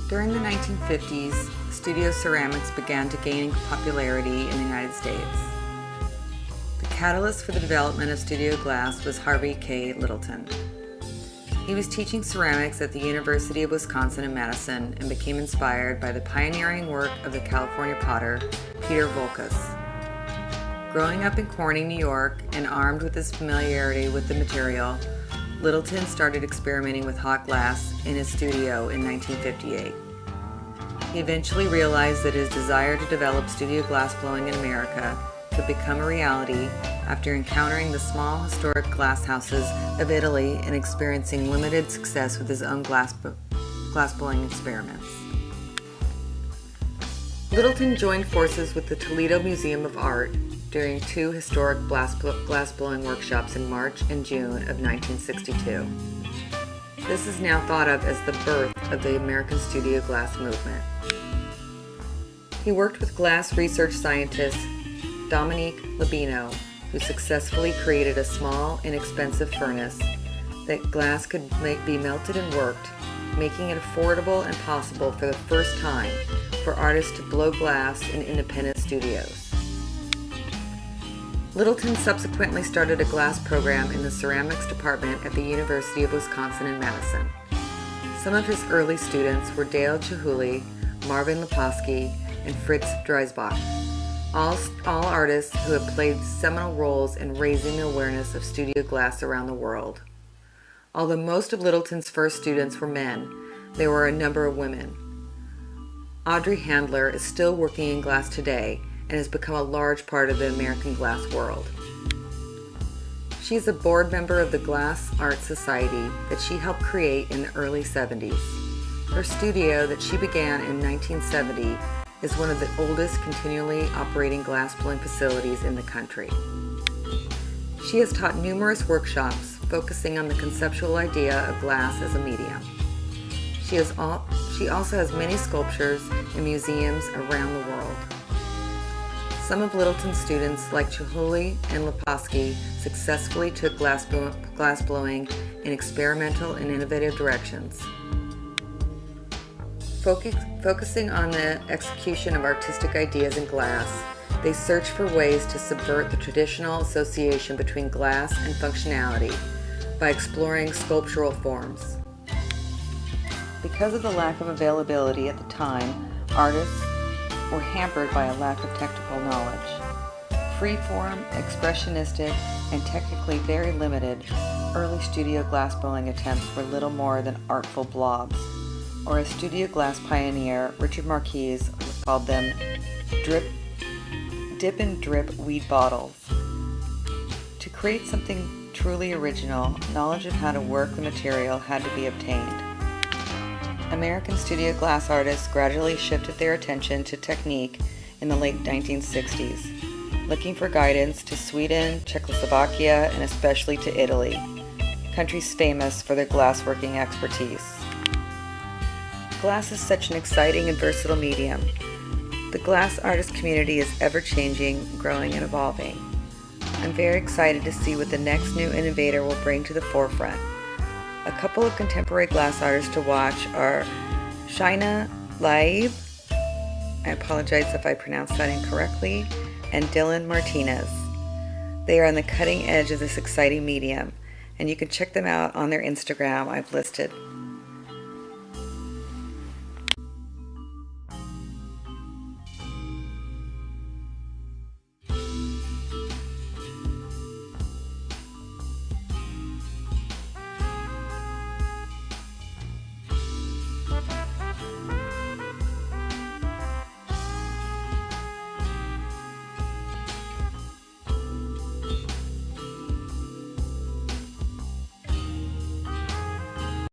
During the 1950s, studio ceramics began to gain popularity in the United States. The catalyst for the development of studio glass was Harvey Littleton. He was teaching ceramics at the University of Wisconsin in Madison and became inspired by the pioneering work of the California potter Peter Voulkos. Growing up in Corning, New York, and armed with his familiarity with the material, Littleton started experimenting with hot glass in his studio in 1958. He eventually realized that his desire to develop studio glass blowing in America could become a reality after encountering the small historic glass houses of Italy and experiencing limited success with his own glass blowing experiments. Littleton joined forces with the Toledo Museum of Art during two historic glass blowing workshops in March and June of 1962. This is now thought of as the birth of the American studio glass movement. He worked with glass research scientist Dominique Labino, who successfully created a small, inexpensive furnace that glass could be melted and worked, making it affordable and possible for the first time for artists to blow glass in independent studios. Littleton subsequently started a glass program in the ceramics department at the University of Wisconsin in Madison. Some of his early students were Dale Chihuly, Marvin Leposki, and Fritz Dreisbach, all artists who have played seminal roles in raising the awareness of studio glass around the world. Although most of Littleton's first students were men, there were a number of women. Audrey Handler is still working in glass today and has become a large part of the American glass world. She is a board member of the Glass Art Society that she helped create in the early 70s. Her studio that she began in 1970 is one of the oldest continually operating glass blowing facilities in the country. She has taught numerous workshops focusing on the conceptual idea of glass as a medium. She also has many sculptures in museums around the world. Some of Littleton's students, like Chihuly and Leposki, successfully took glass blowing in experimental and innovative directions. Focusing on the execution of artistic ideas in glass, they search for ways to subvert the traditional association between glass and functionality by exploring sculptural forms. Because of the lack of availability at the time, artists were hampered by a lack of technical knowledge. Freeform, expressionistic, and technically very limited early studio glass blowing attempts were little more than artful blobs, or as studio glass pioneer Richard Marquise called them, dip and drip weed bottles. To create something truly original, knowledge of how to work the material had to be obtained. American studio glass artists gradually shifted their attention to technique in the late 1960s, looking for guidance to Sweden, Czechoslovakia, and especially to Italy, countries famous for their glassworking expertise. Glass is such an exciting and versatile medium. The glass artist community is ever-changing, growing, and evolving. I'm very excited to see what the next new innovator will bring to the forefront. A couple of contemporary glass artists to watch are Shaina Laib, I apologize if I pronounced that incorrectly, and Dylan Martinez. They are on the cutting edge of this exciting medium, and you can check them out on their Instagram I've listed.